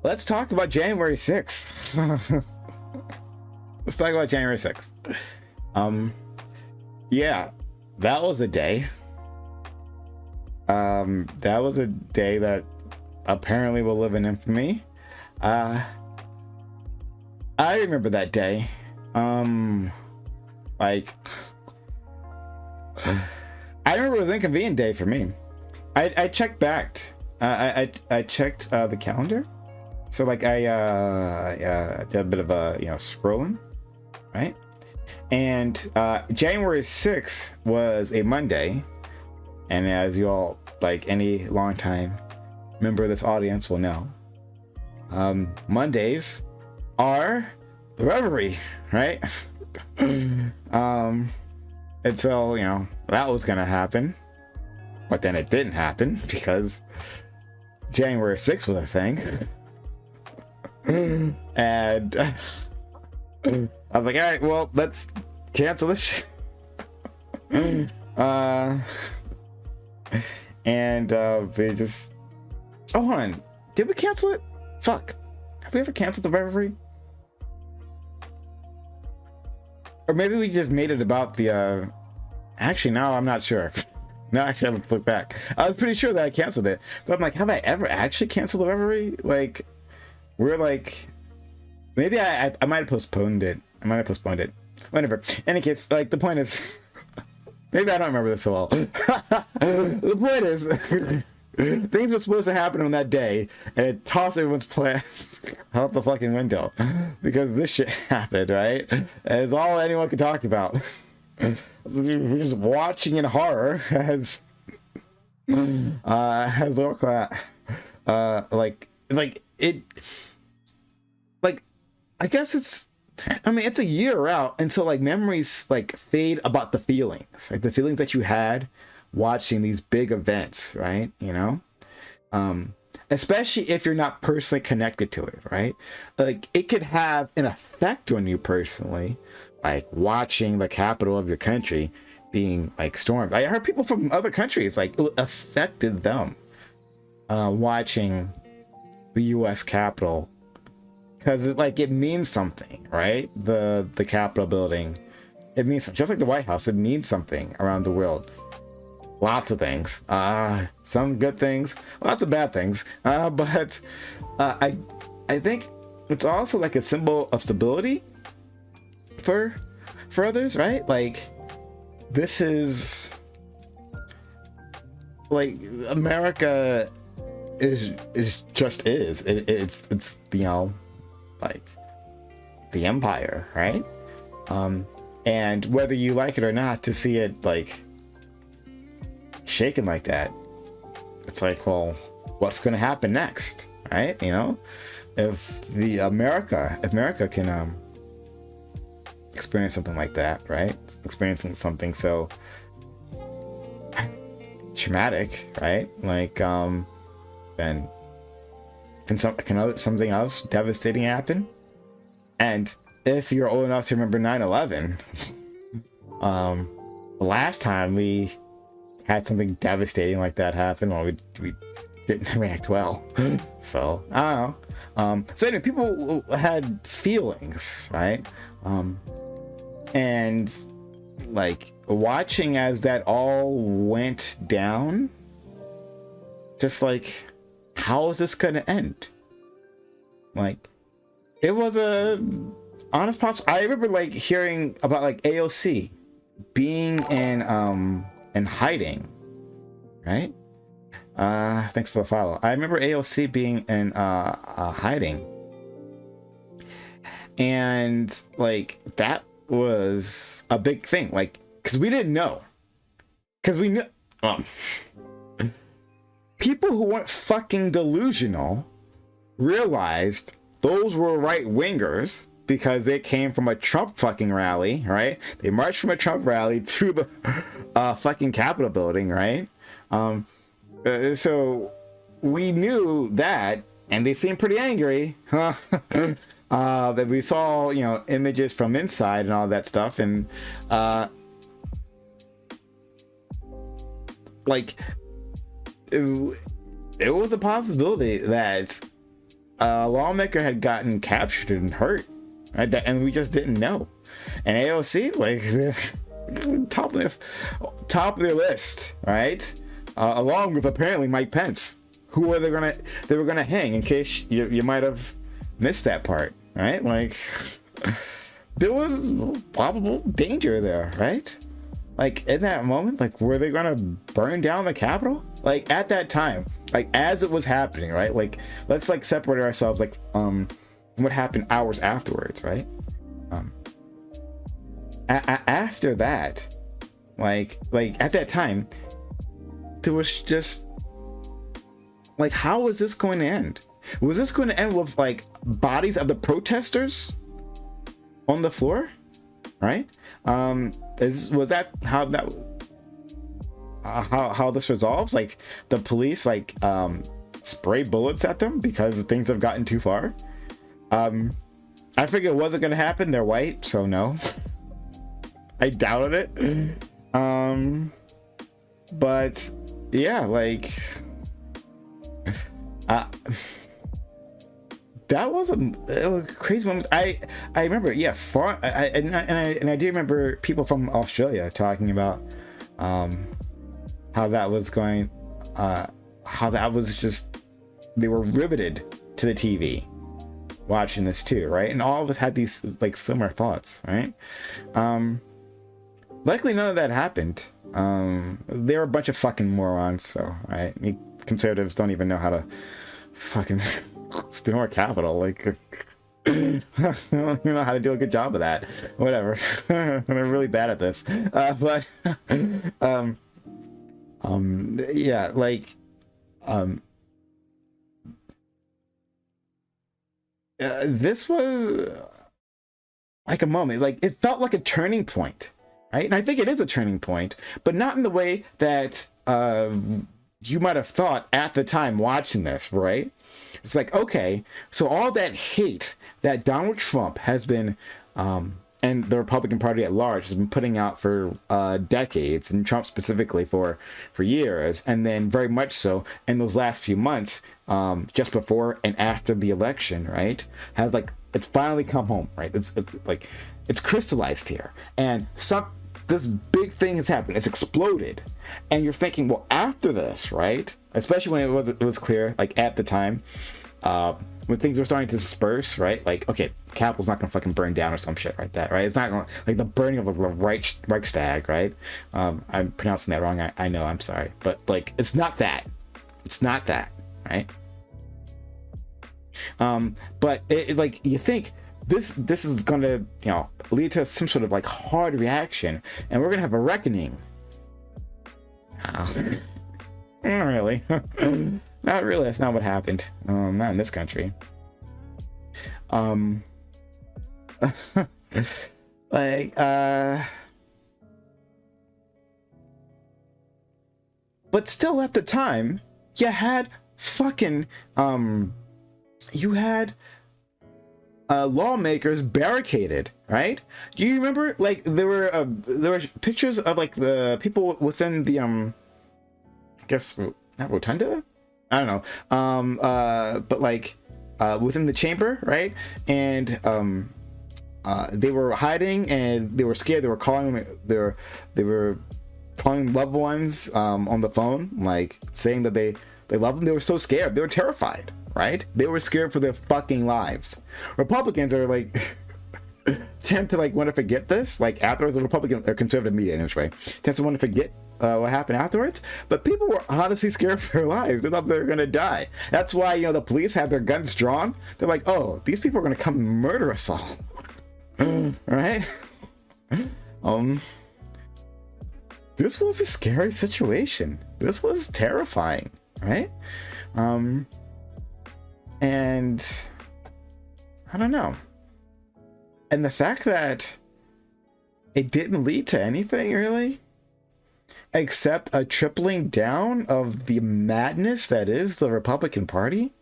let's talk about January 6th. Let's talk about January 6th. Yeah, that was a day. That was a day that apparently will live in infamy. I remember that day. Like, I remember it was an inconvenient day for me. I checked back. I checked the calendar. So like I did a bit of a scrolling, right? And January 6th was a Monday, and as you all, like any longtime member of this audience will know, Mondays are the reverie, right? And so that was gonna happen, but then it didn't happen because January 6th was a thing. And I was like, all right, well, let's cancel this shit. And they just, oh, hold on, did we cancel it? Fuck, have we ever canceled the reverie? Or maybe we just made it about the actually, no, I'm not sure. No, actually, I haven't looked back. I was pretty sure that I canceled it, but I'm like, have I ever actually canceled the reverie? Like, we're like, maybe I might have postponed it. Whatever. Any case, like, the point is, maybe I don't remember this so well. The point is, things were supposed to happen on that day, and it tossed everyone's plans out the fucking window because this shit happened, right? And it's all anyone could talk about. We're just watching in horror as lower class, like it, like, I guess it's a year out, and so like memories like fade about the feelings, like the feelings that you had watching these big events, right? Especially if you're not personally connected to it, right? Like, it could have an effect on you personally, like watching the capital of your country being like stormed. I heard people from other countries, like, it affected them watching the US Capitol, because it means something, right? The Capitol building, it means, just like the White House, it means something around the world. Lots of things, some good things, lots of bad things, but I think it's also like a symbol of stability for others, right? Like, this is like, America is it's like the empire, right? And whether you like it or not, to see it like shaken like that, it's like, well, what's going to happen next, right? If America can experience something like that, right? Experiencing something so traumatic, right? Like, then can something else devastating happen? And if you're old enough to remember 9/11, the last time we had something devastating like that happen, well, we didn't react well. So I don't know. So anyway, people had feelings, right? And like, watching as that all went down, just like, how is this gonna end? Like, it was a honest possible. I remember like hearing about like AOC being in hiding, right? Thanks for the follow. I remember AOC being in hiding, and like, that was a big thing, like, because we didn't know, because we knew people who weren't fucking delusional realized those were right wingers because they came from a Trump fucking rally, right? They marched from a Trump rally to the fucking Capitol building, right? So we knew that, and they seemed pretty angry. That we saw, images from inside and all that stuff, and like, it was a possibility that a lawmaker had gotten captured and hurt, right? And we just didn't know. And AOC, like, top of their list, right? Along with apparently Mike Pence, who were they were gonna hang, in case you might have missed that part, right? Like, there was probable danger there, right? Like, in that moment, like, were they gonna burn down the Capitol? Like, at that time, like, as it was happening, right? Like, let's, like, separate ourselves, like, what happened hours afterwards, right? After that, like, at that time, there was just, like, how was this going to end? Was this going to end with, like, bodies of the protesters on the floor, right? Was that how that how this resolves? Like, the police, like, spray bullets at them because things have gotten too far. I figured it wasn't gonna happen. They're white, so no. I doubted it. But yeah, like, that was a crazy moment. I remember, yeah, and I do remember people from Australia talking about how that was going, how that was just, they were riveted to the TV watching this too, right? And all of us had these, like, similar thoughts, right? Luckily none of that happened. They were a bunch of fucking morons, so, right? Conservatives don't even know how to fucking storm a Capitol, like, you know how to do a good job of that. Whatever. They're really bad at this. But yeah, like, this was like a moment, like, it felt like a turning point, right? And I think it is a turning point, but not in the way that you might have thought at the time watching this, right? It's like, okay, so all that hate that Donald Trump has been, and the Republican Party at large has been putting out for decades, and Trump specifically for years, and then very much so in those last few months, just before and after the election, right? Has, like, it's finally come home, right? It's like, it's crystallized here, and this big thing has happened. It's exploded, and you're thinking, well, after this, right? Especially when it was clear, like, at the time, when things were starting to disperse, right? Like, okay, Capitol's not gonna fucking burn down or some shit like that, right? It's not gonna, like, the burning of the Reichstag, right? I'm pronouncing that wrong. I know, I'm sorry, but, like, it's not that. It's not that, right? But it like, you think this is gonna, you know, lead to some sort of, like, hard reaction, and we're gonna have a reckoning. Not really. Not really. That's not what happened. Not in this country. Like, but still, at the time, you had fucking, you had lawmakers barricaded, right? Do you remember, like, there were pictures of, like, the people within the I guess not rotunda, I don't know, but, like, within the chamber, right? And they were hiding, and they were scared. They were calling loved ones on the phone, like, saying that they love them. They were so scared. They were terrified, right? They were scared for their fucking lives. Republicans are, like, tend to, like, want to forget this, like, afterwards. The Republican or conservative media, anyway, tends to want to forget what happened afterwards. But people were honestly scared for their lives. They thought they were gonna die. That's why, you know, the police had their guns drawn. They're like, oh, these people are gonna come murder us all. Right? This was a scary situation. This was terrifying, right? And I don't know. And the fact that it didn't lead to anything really, except a tripling down of the madness that is the Republican Party.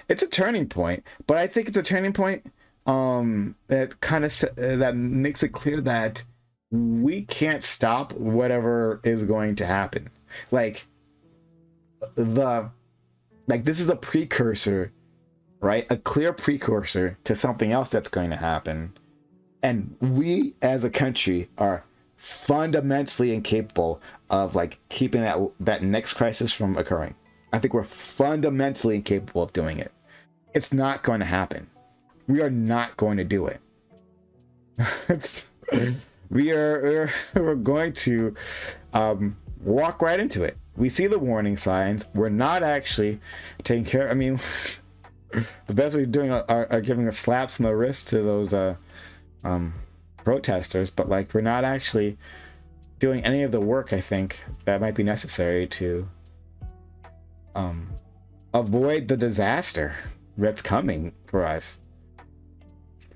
It's a turning point, but I think it's a turning point that kind of that makes it clear that we can't stop whatever is going to happen. Like, the like this is a precursor, right? A clear precursor to something else that's going to happen. And we as a country are fundamentally incapable of like keeping that next crisis from occurring. I think we're fundamentally incapable of doing it. It's not going to happen. We are not going to do it. We're going to walk right into it. We see the warning signs. We're not actually taking care. I mean, the best we're doing are giving the slaps in the wrist to those protesters, but like we're not actually doing any of the work I think that might be necessary to avoid the disaster that's coming for us.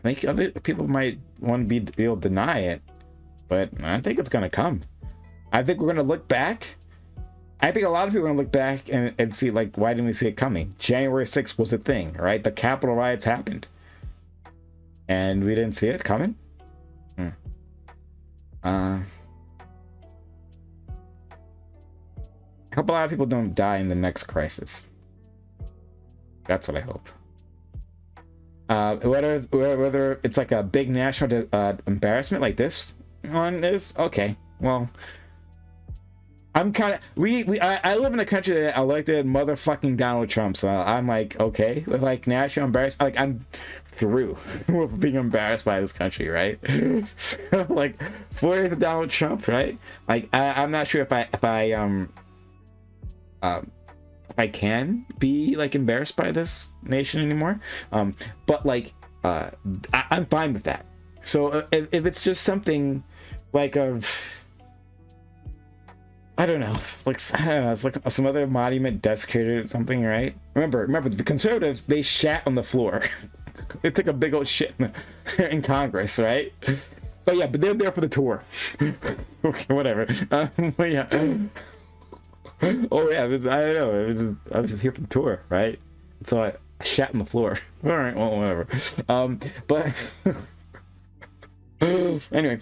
I think other people might want to be able to deny it, but I think it's going to come. I think we're going to look back. I think a lot of people are going to look back and see, like, why didn't we see it coming? January 6th was a thing, right? The Capitol riots happened. And we didn't see it coming? I hope a lot of people don't die in the next crisis. That's what I hope. Whether it's like a big national embarrassment like this one is, okay, well, I'm kind of I live in a country that elected motherfucking Donald Trump, so I'm like, okay, with like national embarrassment, like I'm through with being embarrassed by this country, right? So like 4 years of Donald Trump, right? Like I'm not sure if I can be like embarrassed by this nation anymore, but like I'm fine with that. So if it's just something like I don't know, it's like some other monument desecrated or something, right? Remember the conservatives, they shat on the floor. They took a big old shit in Congress, right? But yeah, but they're there for the tour. Okay, whatever. But yeah. Oh yeah, I don't know. I was just here for the tour, right? So I shat on the floor. All right, well, whatever. But anyway,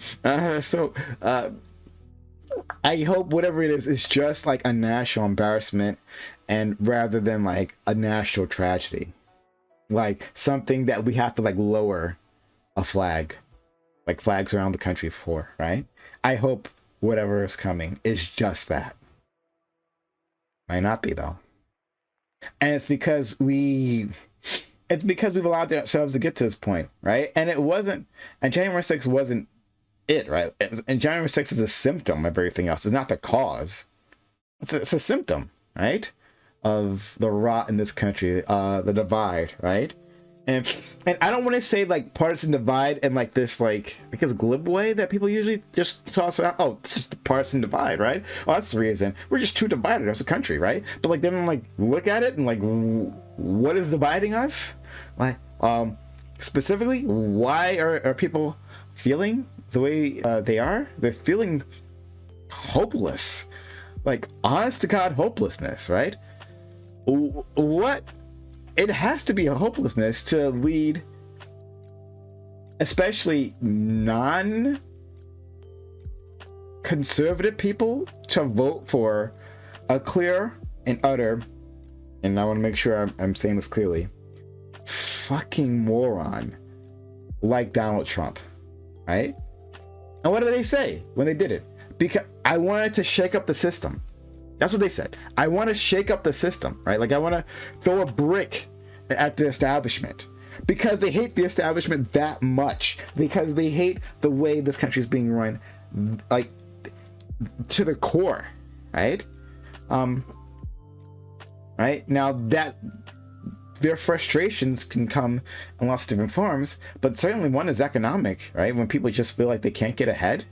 I hope whatever it is just like a national embarrassment, and rather than like a national tragedy, like something that we have to like lower a flag, like flags around the country for, right? I hope whatever is coming is just that. Might not be though, and it's because we've allowed ourselves to get to this point, right? And it wasn't, and January 6th wasn't it, right? And January 6th is a symptom of everything else. It's not the cause. It's a symptom, right, of the rot in this country, the divide, right? And I don't want to say like partisan divide in like this like I guess glib way that people usually just toss out. Oh, it's just a partisan divide, right? Oh, that's the reason. We're just too divided as a country, right? But like then like look at it and like what is dividing us? Like specifically, why are people feeling the way they are? They're feeling hopeless, like honest to God hopelessness, right? What? It has to be a hopelessness to lead especially non-conservative people to vote for a clear and utter, and I want to make sure I'm saying this clearly, fucking moron like Donald Trump, right? And what did they say when they did it? Because I wanted to shake up the system. That's what they said. I want to shake up the system, right? Like I want to throw a brick at the establishment because they hate the establishment that much, because they hate the way this country is being run, like to the core, right? Right now that their frustrations can come in lots of different forms, but certainly one is economic, right? When people just feel like they can't get ahead.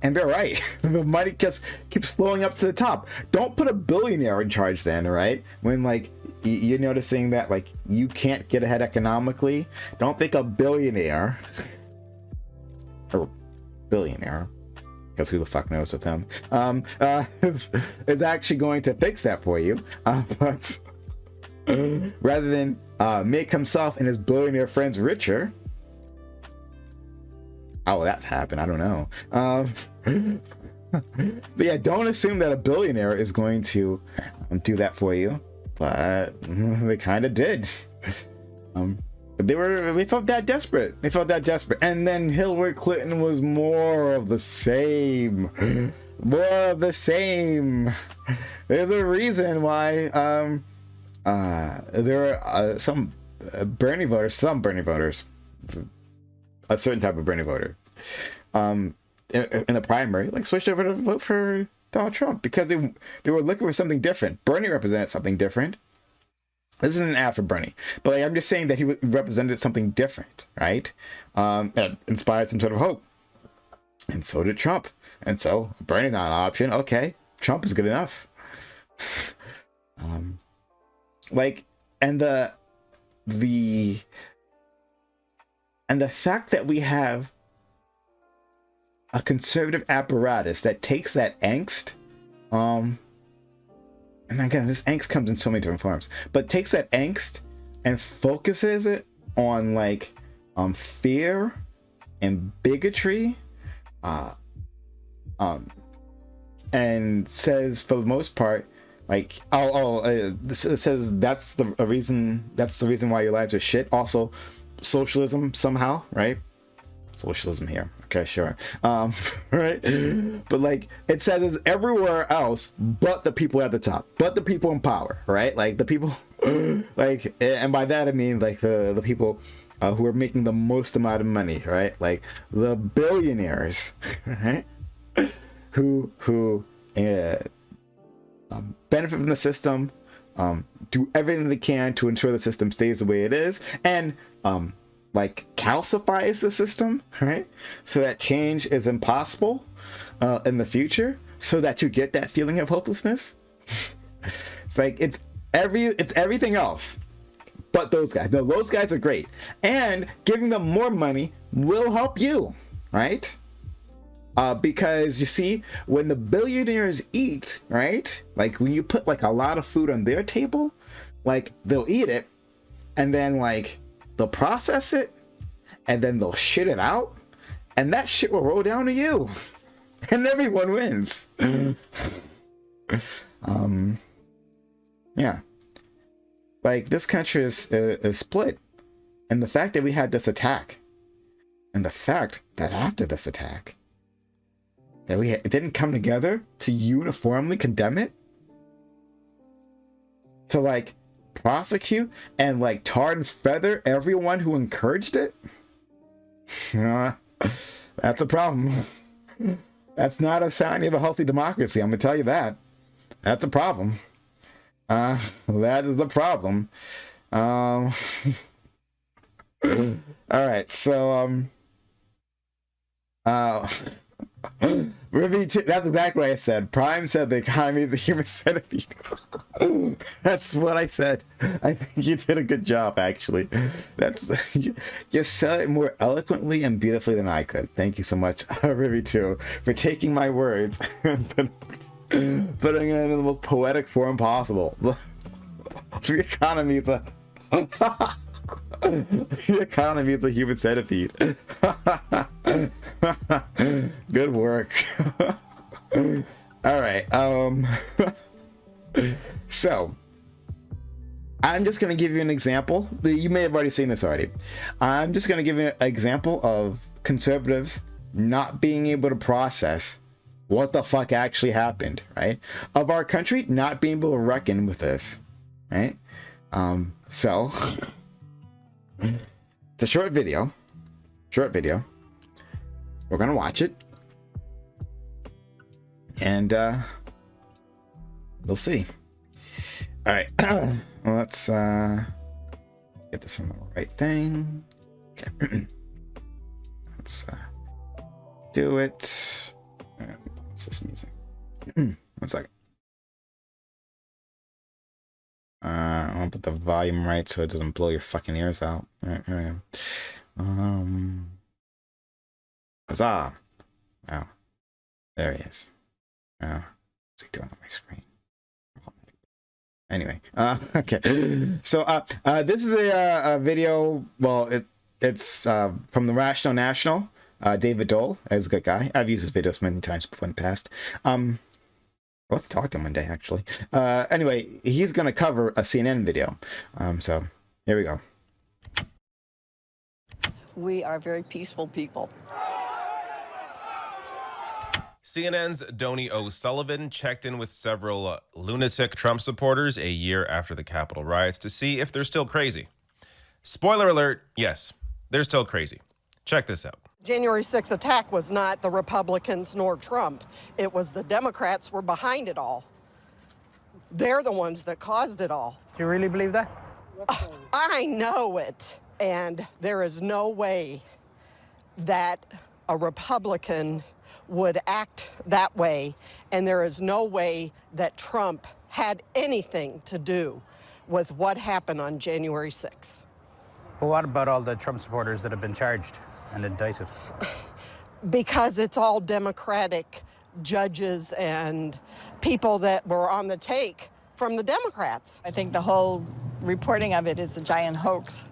And they're right. The money just keeps flowing up to the top. Don't put a billionaire in charge then, right? When like you're noticing that like you can't get ahead economically, don't think a billionaire or billionaire, because who the fuck knows with him, is actually going to fix that for you. But rather than make himself and his billionaire friends richer. How will that happen? I don't know. But yeah, don't assume that a billionaire is going to do that for you, but they kind of did. But they felt that desperate. They felt that desperate. And then Hillary Clinton was more of the same. More of the same. There's a reason why there are some Bernie voters, a certain type of Bernie voter, in the primary, like switched over to vote for Donald Trump because they were looking for something different. Bernie represented something different. This isn't an ad for Bernie, but like, I'm just saying that he represented something different, right? That inspired some sort of hope. And so did Trump. And so Bernie's not an option. Okay, Trump is good enough. Like, and the fact that we have a conservative apparatus that takes that angst, and again, this angst comes in so many different forms, but takes that angst and focuses it on like fear and bigotry, and says for the most part, like, this says that's the reason why your lives are shit. Also, socialism somehow, right? Socialism here, okay, sure, right? But like, it says it's everywhere else but the people at the top, but the people in power, right? Like the people, like, and by that I mean like the people who are making the most amount of money, right? Like the billionaires, right? who benefit from the system, do everything they can to ensure the system stays the way it is, and like calcifies the system, right? So that change is impossible in the future, so that you get that feeling of hopelessness. It's like it's everything else but those guys. No, those guys are great, and giving them more money will help you, right? Because you see, when the billionaires eat, right? Like when you put like a lot of food on their table, like they'll eat it, and then like they'll process it, and then they'll shit it out, and that shit will roll down to you, and everyone wins. Yeah, like this country is split, and the fact that we had this attack, and the fact that after this attack, that it didn't come together to uniformly condemn it, to like prosecute and like tar and feather everyone who encouraged it. That's a problem. That's not a sign of a healthy democracy, I'm gonna tell you that. That's a problem. That is the problem. All right, so that's exactly what I said. Prime said the economy is a human centipede. That's what I said. I think you did a good job, actually. That's you said it more eloquently and beautifully than I could. Thank you so much, Rivi, too, for taking my words and putting it in the most poetic form possible. The economy is a the economy is a human centipede. Good work. All right. So I'm just going to give you an example. You may have already seen this already. I'm just going to give you an example of conservatives not being able to process what the fuck actually happened, right? Of our country not being able to reckon with this, right? So it's a short video. We're gonna watch it, and we'll see. All right. Let's get this on the right thing. Okay. Let's do it. What's this music? 1 second. I want to put the volume right so it doesn't blow your fucking ears out. All right, here I am. Huzzah! Wow, there he is. What's he doing on my screen? Anyway, okay. So, this is a video. Well, it's from the Rational National. David Dole is a good guy. I've used his videos many times before in the past. Let's talk to him one day, actually. Anyway, he's going to cover a CNN video. So here we go. We are very peaceful people. CNN's Donny O'Sullivan checked in with several lunatic Trump supporters a year after the Capitol riots to see if they're still crazy. Spoiler alert, yes, they're still crazy. Check this out. January 6th attack was not the Republicans nor Trump. It was the Democrats were behind it all. They're the ones that caused it all. Do you really believe that? I know it. And there is no way that a Republican would act that way. And there is no way that Trump had anything to do with what happened on January 6th. But what about all the Trump supporters that have been charged and indicted? Because it's all Democratic judges and people that were on the take from the Democrats. I think the whole reporting of it is a giant hoax.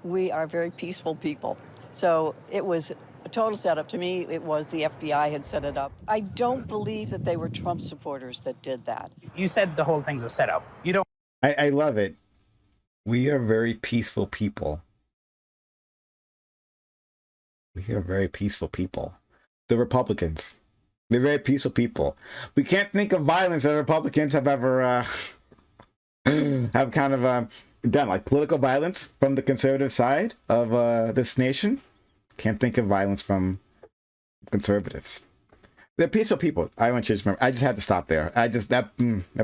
We are very peaceful people. So it was a total setup. To me, it was the FBI had set it up. I don't believe that they were Trump supporters that did that. You said the whole thing's a setup. You don't. I love it. We are very peaceful people. We are very peaceful people. The Republicans. They're very peaceful people. We can't think of violence that Republicans have ever have kind of done, like political violence from the conservative side of this nation. Can't think of violence from conservatives. They're peaceful people. I want you to remember. I just had to stop there. That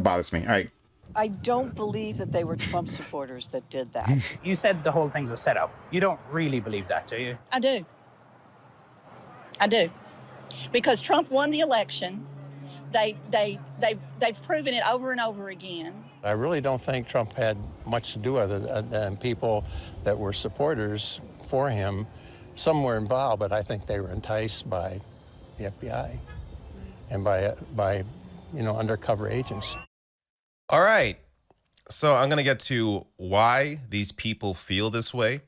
bothers me. All right. I don't believe that they were Trump supporters that did that. You said the whole thing's a setup. You don't really believe that, do you? I do. I do. Because Trump won the election. They've proven it over and over again. I really don't think Trump had much to do with it than people that were supporters for him. Some were involved, but I think they were enticed by the FBI and by undercover agents. All right, so I'm going to get to why these people feel this way.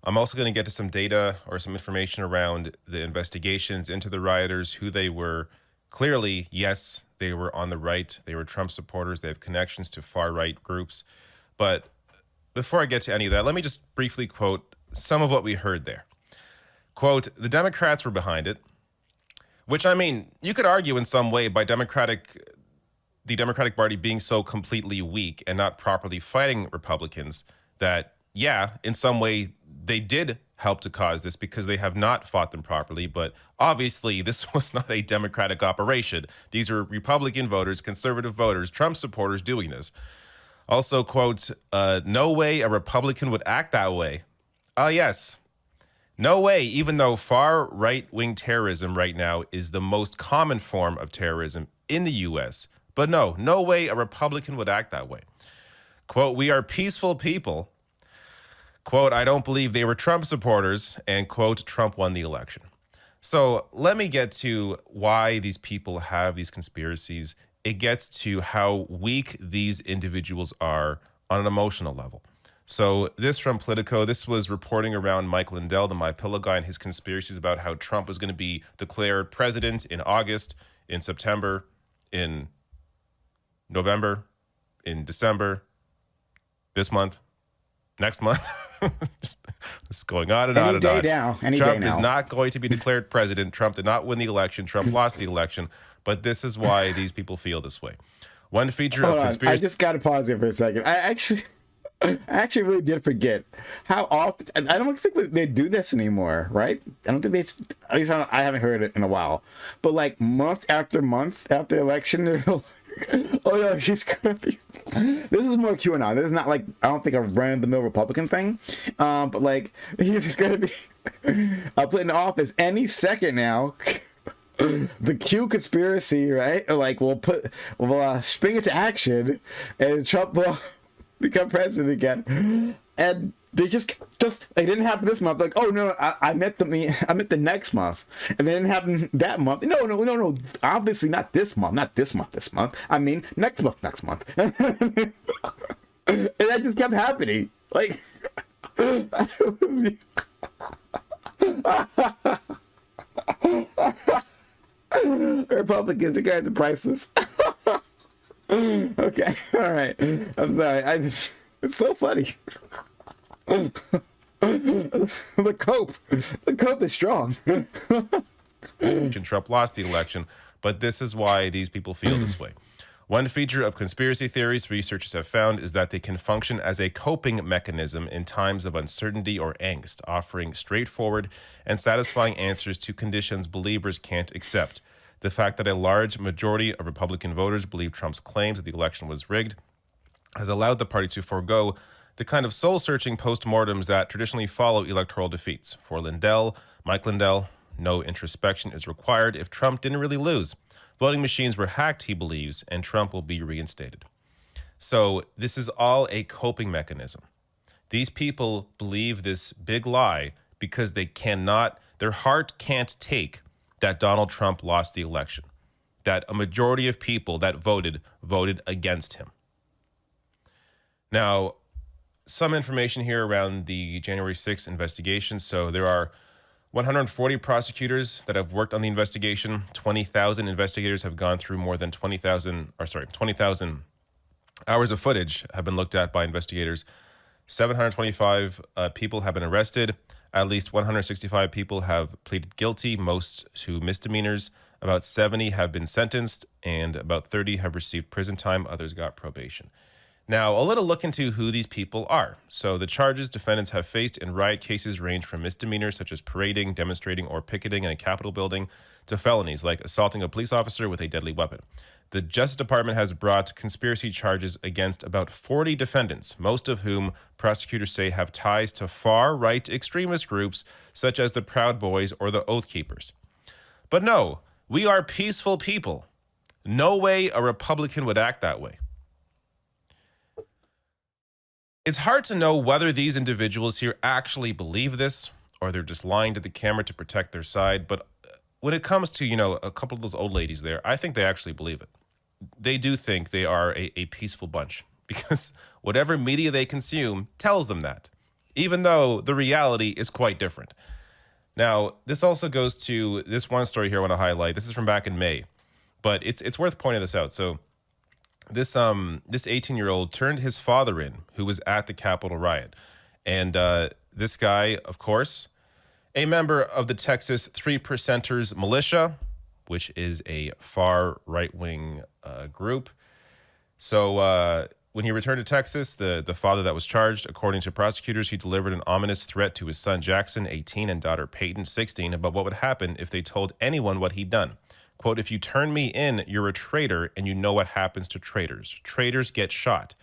I'm also going to get to some data or some information around the investigations into the rioters, who they were. Clearly, yes, they were on the right. They were Trump supporters. They have connections to far-right groups. But before I get to any of that, let me just briefly quote some of what we heard there. Quote, the Democrats were behind it, which, I mean, you could argue in some way by the Democratic Party being so completely weak and not properly fighting Republicans that, yeah, in some way they did help to cause this because they have not fought them properly. But obviously, this was not a Democratic operation. These are Republican voters, conservative voters, Trump supporters doing this. Also, quote, no way a Republican would act that way. Yes. No way, even though far right-wing terrorism right now is the most common form of terrorism in the U.S., but no way a Republican would act that way. Quote, we are peaceful people. Quote, I don't believe they were Trump supporters. And quote, Trump won the election. So let me get to why these people have these conspiracies. It gets to how weak these individuals are on an emotional level. So this from Politico, this was reporting around Mike Lindell, the My Pillow guy, and his conspiracies about how Trump was going to be declared president in August, in September, in November, in December, this month, next month. It's going on and on and on. Trump is not going to be declared president. Trump did not win the election. Trump lost the election. But this is why these people feel this way. One feature of conspiracy. I just got to pause here for a second. I actually really did forget how often. I don't think they do this anymore, right? I don't think at least I haven't heard it in a while. But like month after election, they're like, oh yeah, she's gonna be. This is more QAnon. This is not like, I don't think, a run-of-the-mill Republican thing. But like, he's gonna be put in office any second now. The Q conspiracy, right? Like we'll spring into action, and Trump will become president again. And they just it didn't happen this month. Like, oh no, I meant the next month, and it didn't happen that month. No. Obviously not this month. Not this month. This month. I mean next month. Next month. And that just kept happening. Like, Republicans, you guys are priceless. Okay, all right. I'm sorry. It's so funny. The cope is strong. Trump lost the election, but this is why these people feel this way. One feature of conspiracy theories researchers have found is that they can function as a coping mechanism in times of uncertainty or angst, offering straightforward and satisfying answers to conditions believers can't accept. The fact that a large majority of Republican voters believe Trump's claims that the election was rigged has allowed the party to forego the kind of soul-searching post-mortems that traditionally follow electoral defeats. For Mike Lindell, no introspection is required if Trump didn't really lose. Voting machines were hacked, he believes, and Trump will be reinstated. So this is all a coping mechanism. These people believe this big lie because their heart can't take that Donald Trump lost the election, that a majority of people that voted against him. Now, some information here around the January 6th investigation. So there are 140 prosecutors that have worked on the investigation. 20,000 investigators have gone through more than 20,000 hours of footage have been looked at by investigators. 725 people have been arrested. At least 165 people have pleaded guilty, most to misdemeanors. About 70 have been sentenced, and about 30 have received prison time. Others got probation. Now, a little look into who these people are. So the charges defendants have faced in riot cases range from misdemeanors such as parading, demonstrating, or picketing in a Capitol building to felonies like assaulting a police officer with a deadly weapon. The Justice Department has brought conspiracy charges against about 40 defendants, most of whom prosecutors say have ties to far-right extremist groups such as the Proud Boys or the Oath Keepers. But no, we are peaceful people. No way a Republican would act that way. It's hard to know whether these individuals here actually believe this or they're just lying to the camera to protect their side. But when it comes to, a couple of those old ladies there, I think they actually believe it. They do think they are a peaceful bunch because whatever media they consume tells them that, even though the reality is quite different. Now, this also goes to this one story here I want to highlight. This is from back in May, but it's worth pointing this out. So this 18-year-old turned his father in, who was at the Capitol riot. And this guy, of course, a member of the Texas 3%ers militia, which is a far right-wing group. So when he returned to Texas, the father that was charged, according to prosecutors, he delivered an ominous threat to his son Jackson, 18, and daughter Peyton, 16, about what would happen if they told anyone what he'd done. Quote, "If you turn me in, you're a traitor, and you know what happens to traitors. Traitors get shot."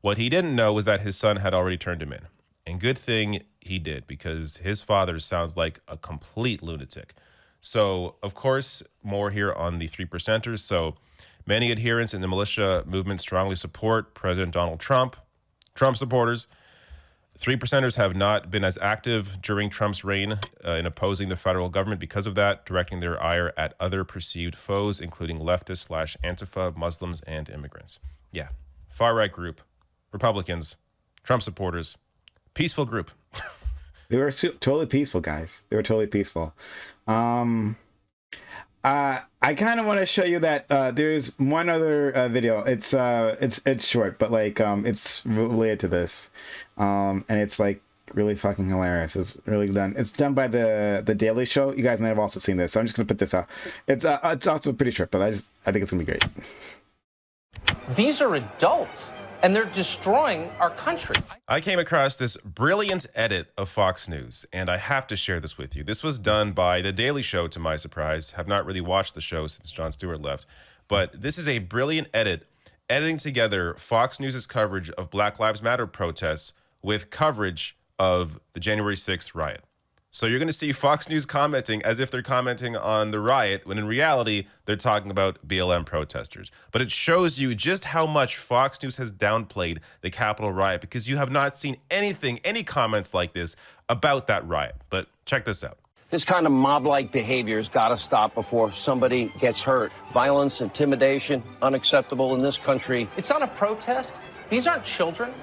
What he didn't know was that his son had already turned him in. And good thing he did, because his father sounds like a complete lunatic. So, of course, more here on the 3%ers. So many adherents in the militia movement strongly support President Donald Trump. Trump supporters. 3%ers have not been as active during Trump's reign in opposing the federal government because of that, directing their ire at other perceived foes, including leftists/Antifa, Muslims, and immigrants. Yeah, far-right group, Republicans, Trump supporters, peaceful group. They were totally peaceful, guys. They were totally peaceful. I kind of want to show you that there's one other video. It's short, but it's related to this, and it's really fucking hilarious. It's really done. It's done by the Daily Show. You guys might have also seen this, so I'm just gonna put this out. It's also pretty short, but I think it's gonna be great. These are adults, and they're destroying our country. I came across this brilliant edit of Fox News, and I have to share this with you. This was done by The Daily Show, to my surprise. Have not really watched the show since Jon Stewart left, but this is a brilliant edit, editing together Fox News' coverage of Black Lives Matter protests with coverage of the January 6th riot. So you're going to see Fox News commenting as if they're commenting on the riot, when in reality, they're talking about BLM protesters. But it shows you just how much Fox News has downplayed the Capitol riot, because you have not seen any comments like this about that riot. But check this out. This kind of mob-like behavior has got to stop before somebody gets hurt. Violence, intimidation, unacceptable in this country. It's not a protest. These aren't children.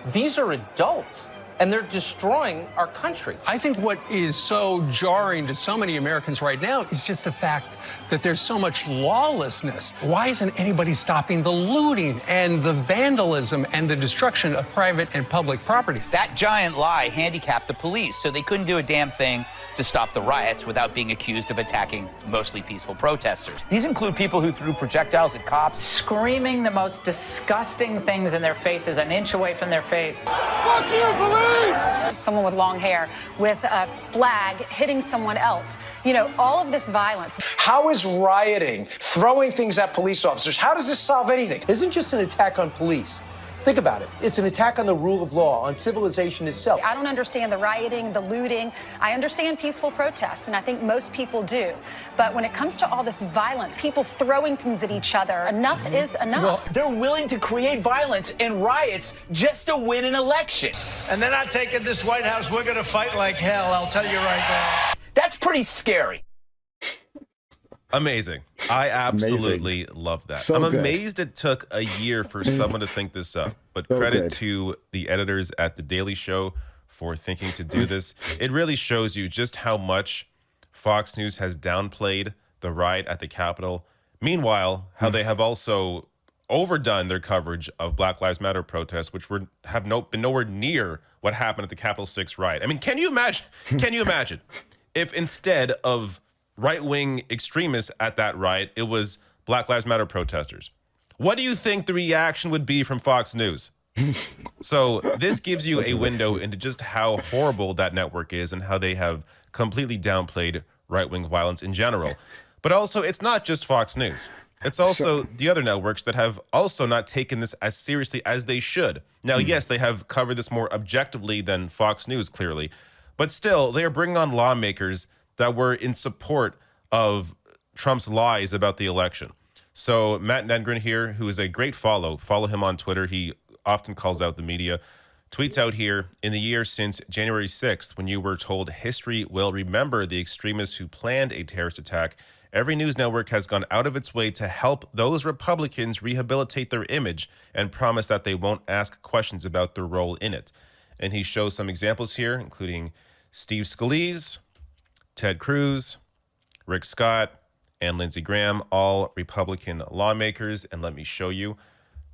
These are adults. and they're destroying our country. I think what is so jarring to so many Americans right now is just the fact that there's so much lawlessness. Why isn't anybody stopping the looting and the vandalism and the destruction of private and public property? That giant lie handicapped the police, so they couldn't do a damn thing to stop the riots without being accused of attacking mostly peaceful protesters. These include people who threw projectiles at cops, screaming the most disgusting things in their faces, an inch away from their face. Fuck you, police! Someone with long hair with a flag hitting someone else. You know, all of this violence. How is rioting, throwing things at police officers, how does this solve anything? It isn't just an attack on police. Think about it. It's an attack on the rule of law, on civilization itself. I don't understand the rioting, the looting. I understand peaceful protests, and I think most people do. But when it comes to all this violence, people throwing things at each other, enough is enough. Well, they're willing to create violence and riots just to win an election. And they're not taking this White House. We're going to fight like hell, I'll tell you right now. That's pretty scary. Amazing. I absolutely love that. So I'm good. amazed it took a year for someone to think this up, but So credit good. to the editors at The Daily Show for thinking to do this. It really shows you just how much Fox News has downplayed the riot at the Capitol. Meanwhile, how they have also overdone their coverage of Black Lives Matter protests, which been nowhere near what happened at the Capitol 6 riot. I mean, can you imagine? Can you imagine if instead of right-wing extremists at that riot, it was Black Lives Matter protesters? What do you think the reaction would be from Fox News? So this gives you a window into just how horrible that network is and how they have completely downplayed right-wing violence in general. But also, it's not just Fox News. It's also the other networks that have also not taken this as seriously as they should. Now, yes, they have covered this more objectively than Fox News, clearly. But still, they are bringing on lawmakers that were in support of Trump's lies about the election. So Matt Nedgren here, who is a great follow him on Twitter. He often calls out the media, tweets out here, in the year since January 6th, when you were told history will remember the extremists who planned a terrorist attack, every news network has gone out of its way to help those Republicans rehabilitate their image and promise that they won't ask questions about their role in it. And he shows some examples here, including Steve Scalise, Ted Cruz, Rick Scott, and Lindsey Graham, all Republican lawmakers. And let me show you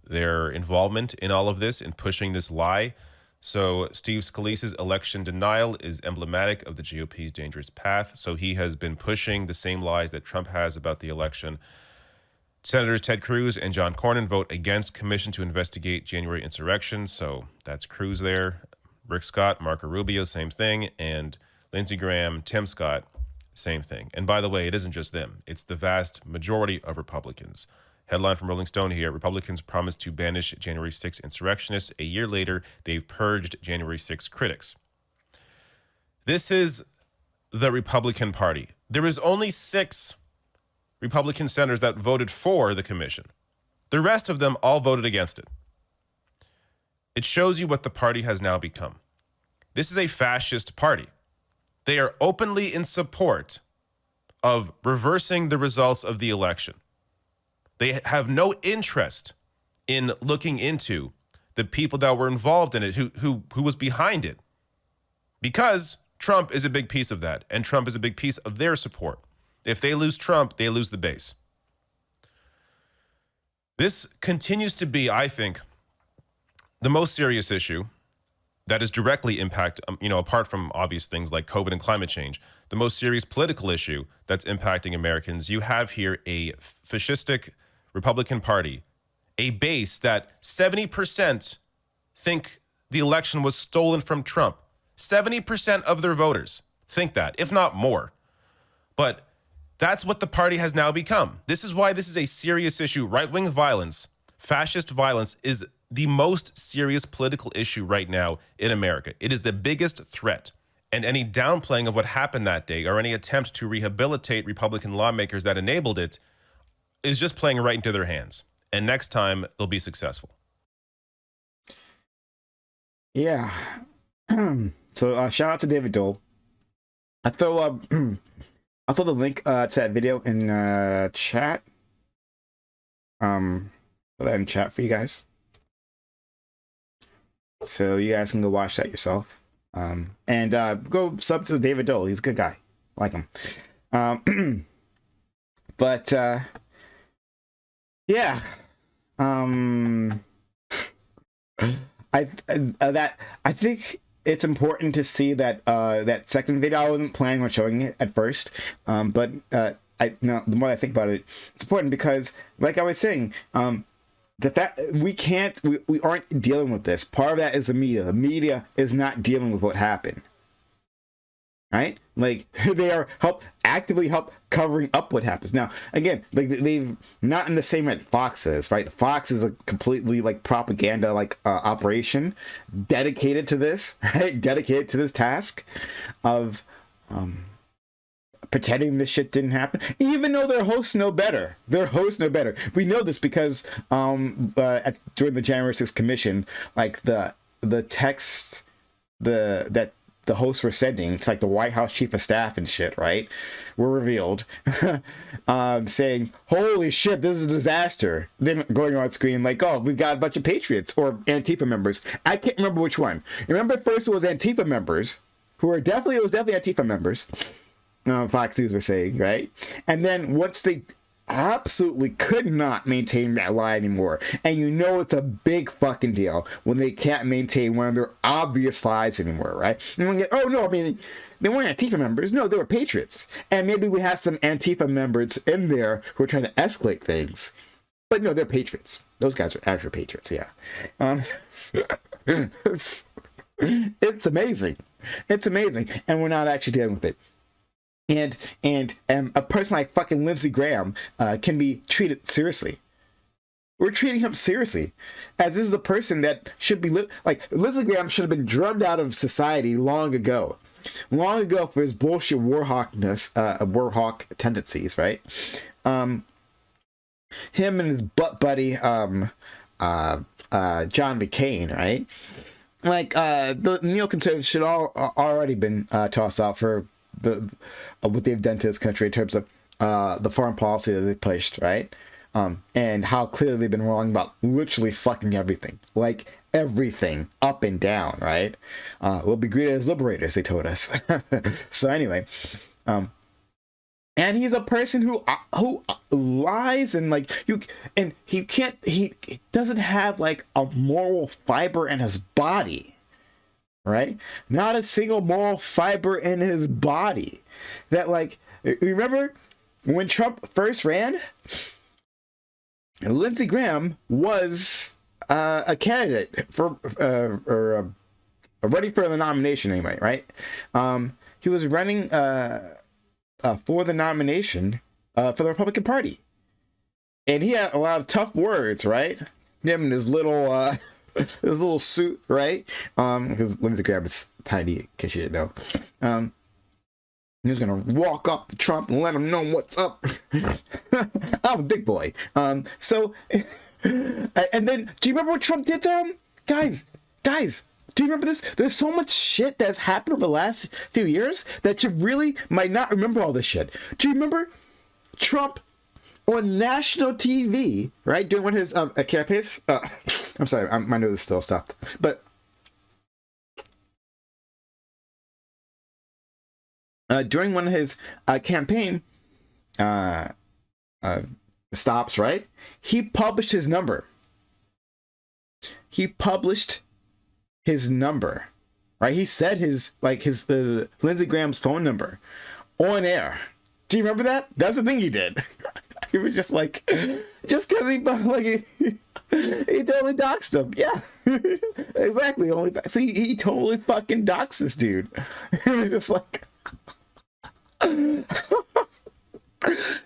their involvement in all of this, in pushing this lie. So Steve Scalise's election denial is emblematic of the GOP's dangerous path. So he has been pushing the same lies that Trump has about the election. Senators Ted Cruz and John Cornyn vote against commission to investigate January insurrection. So that's Cruz there. Rick Scott, Marco Rubio, same thing. And Lindsey Graham, Tim Scott, same thing. And by the way, it isn't just them. It's the vast majority of Republicans. Headline from Rolling Stone here: Republicans promised to banish January 6 insurrectionists. A year later, they've purged January 6 critics. This is the Republican Party. There was only 6 Republican senators that voted for the commission. The rest of them all voted against it. It shows you what the party has now become. This is a fascist party. They are openly in support of reversing the results of the election. They have no interest in looking into the people that were involved in it, who was behind it, because Trump is a big piece of that, and Trump is a big piece of their support. If they lose Trump, they lose the base. This continues to be, I think, the most serious issue that is directly apart from obvious things like COVID and climate change, the most serious political issue that's impacting Americans. You have here a fascistic Republican Party, a base that 70% think the election was stolen from Trump. 70% of their voters think that, if not more. But that's what the party has now become. This is why this is a serious issue. Right-wing violence, fascist violence, is the most serious political issue right now in America. It is the biggest threat. And any downplaying of what happened that day, or any attempt to rehabilitate Republican lawmakers that enabled it, is just playing right into their hands. And next time, they'll be successful. Yeah. So shout out to David Dole. I'll throw the link to that video in chat. Put that in chat for you guys. So you guys can go watch that yourself. And go sub to David Dole. He's a good guy. I like him. But yeah. I think it's important to see that that second video. I wasn't planning on showing it at first, but the more I think about it, it's important because, like I was saying, that we aren't dealing with this. Part of that is the media. The media is not dealing with what happened. Right? Like, they are actively covering up what happens. Now, again, like, they've not in the same way Fox is, right? Fox is a completely like propaganda operation dedicated to this, right? Dedicated to this task of pretending this shit didn't happen, even though their hosts know better. Their hosts know better. We know this because during the January 6th commission, like the text that the hosts were sending to like the White House chief of staff and shit, right, were revealed, saying, "Holy shit, this is a disaster." Then going on screen like, "Oh, we've got a bunch of patriots or Antifa members." I can't remember which one. Remember, first it was Antifa members who were definitely Antifa members. Fox News were saying, right? And then once they absolutely could not maintain that lie anymore, and you know it's a big fucking deal when they can't maintain one of their obvious lies anymore, right? And we get, oh no, I mean, they weren't Antifa members. No, they were patriots. And maybe we have some Antifa members in there who are trying to escalate things. But no, they're patriots. Those guys are actual patriots, yeah. It's amazing. It's amazing. And we're not actually dealing with it. And a person like fucking Lindsey Graham can be treated seriously. We're treating him seriously, as this is the person that should be like Lindsey Graham should have been drummed out of society long ago for his bullshit warhawk tendencies, right? Him and his butt buddy John McCain, right? Like the neoconservatives should all already been tossed out for what they've done to this country in terms of the foreign policy that they pushed, right? And how clearly they've been wrong about literally fucking everything, like everything up and down, right? We'll be greeted as liberators, they told us. So anyway, and he's a person who lies and like he doesn't have like a moral fiber in his body. Right? Not a single moral fiber in his body. That, like, remember when Trump first ran? Lindsey Graham was a candidate for ready for the nomination anyway, right? He was running for the nomination for the Republican Party, and he had a lot of tough words, right? Him and his little his little suit, right? Because Lindsey Graham is tiny, in case you didn't know. He was gonna walk up to Trump and let him know what's up. I'm a big boy. So, and then, do you remember what Trump did to him? Guys, do you remember this? There's so much shit that's happened over the last few years that you really might not remember all this shit. Do you remember Trump on national TV, right, during one of his campaigns? I'm sorry, my nose is still stopped. But during one of his campaign stops, right, he published his number. Right? He said his Lindsey Graham's phone number on air. Do you remember that? That's the thing he did. He was just like, just because he totally doxed him. Yeah, exactly. See, he totally fucking doxed this dude. He was just like, he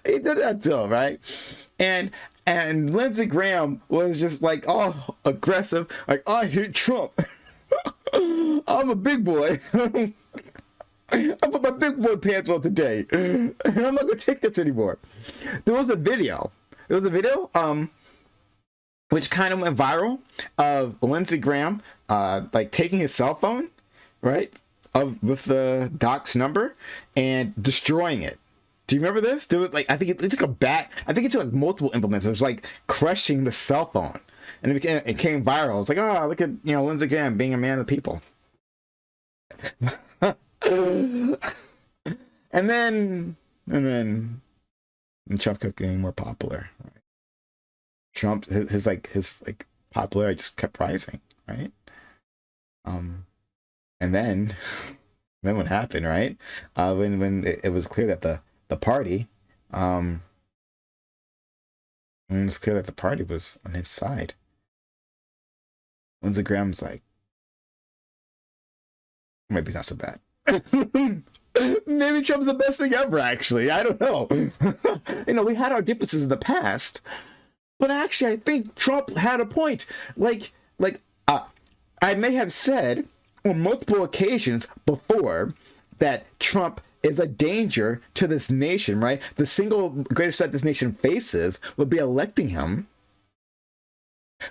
did that to him, right? And Lindsey Graham was just like all aggressive, like, I hate Trump. I'm a big boy. I put my big boy pants on today, and I'm not gonna take this anymore. There was a video, which kind of went viral, of Lindsey Graham, like taking his cell phone, right, with the doc's number and destroying it. Do you remember this? There was like, I think it took a bat. I think it took like multiple implements. It was like crushing the cell phone. And it came viral. It's like, oh, look at, you know, Lindsey Graham being a man of the people. and then Trump kept getting more popular. Right? Trump, his popularity just kept rising, right? And then what happened, right? When it was clear that the party, when it was clear that the party was on his side, Lindsey Graham's like, maybe it's not so bad. Maybe Trump's the best thing ever, actually. I don't know. You know, we had our differences in the past, but actually, I think Trump had a point. I may have said on multiple occasions before that Trump is a danger to this nation, right? The single greatest threat this nation faces would be electing him.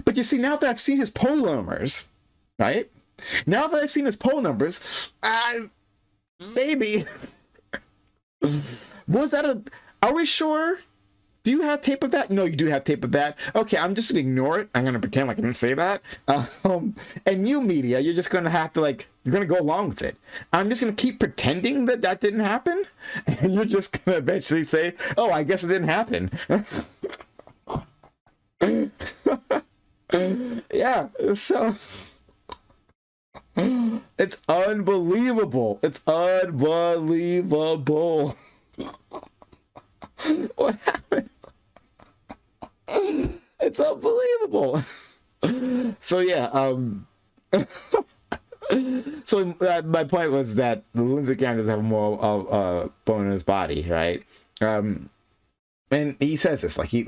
But you see, now that I've seen his poll numbers, right? Now that I've seen his poll numbers, maybe. Was that are we sure? Do you have tape of that? No, you do have tape of that. Okay, I'm just gonna ignore it. I'm gonna pretend like I didn't say that. And you media, you're just gonna have to you're gonna go along with it. I'm just gonna keep pretending that didn't happen. And you're just gonna eventually say, oh, I guess it didn't happen. Yeah, so it's unbelievable. It's unbelievable. What happened? It's unbelievable. So yeah, so my point was that Lindsey Graham doesn't have more bone in his body, right? And he says this he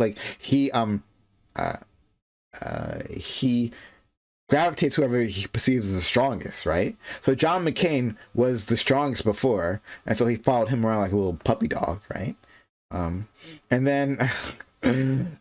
gravitates whoever he perceives as the strongest, right? So John McCain was the strongest before, and so he followed him around like a little puppy dog, right? And then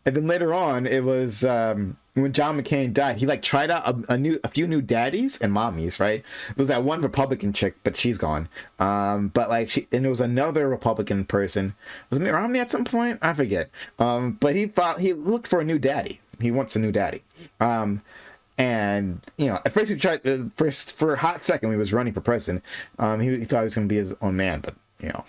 later on, it was when John McCain died, he tried out a few new daddies and mommies, right? There was that one Republican chick, but she's gone. But and there was another Republican person. Was it Mitt Romney at some point? I forget. But he looked for a new daddy. He wants a new daddy. And you know, at first he tried for a hot second when he was running for president. He thought he was going to be his own man, but you know,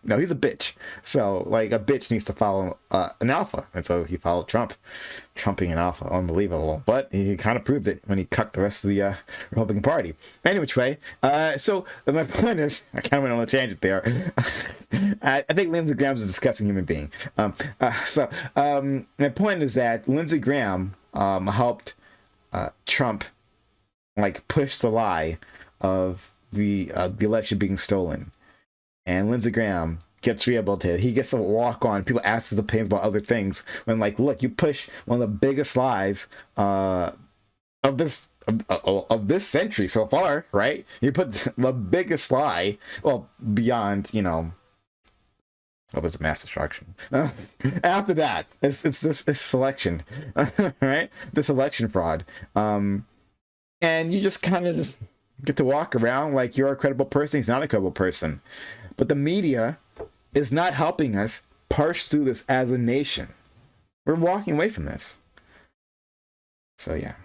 no, he's a bitch. So a bitch needs to follow an alpha, and so he followed Trump, trumping an alpha. Unbelievable, but he kind of proved it when he cucked the rest of the Republican Party. Anyway, so my point is, I kind of went on a tangent there. I think Lindsey Graham is a disgusting human being. So my point is that Lindsey Graham helped Trump push the lie of the election being stolen. And Lindsey Graham gets rehabilitated. He gets to walk on. People ask his opinions about other things. When look, you push one of the biggest lies of this century so far, right? You put the biggest lie, well, beyond, you know, what was mass destruction? After that, it's this selection, right? This election fraud, and you just kind of just get to walk around like you're a credible person. He's not a credible person. But the media is not helping us parse through this as a nation. We're walking away from this. So yeah.